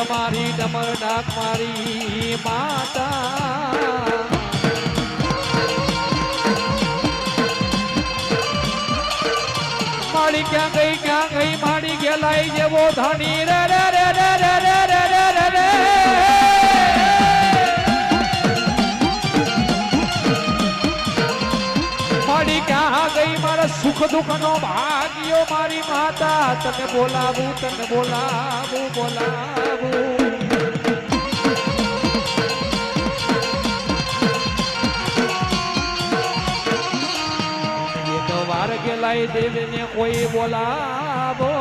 મારી ડમર ડાક મારી માતા માડી ક્યાં ગઈ માડી ગેલાઈ જેવો ધણી રે રે રે રે રે રે રે રે રે રે માડી ક્યાં ગઈ મારા સુખ દુઃખ નો ભાગ્યો મારી માતા તને બોલાવું વાર ગેલાઈ દેવીને કોઈ બોલાવો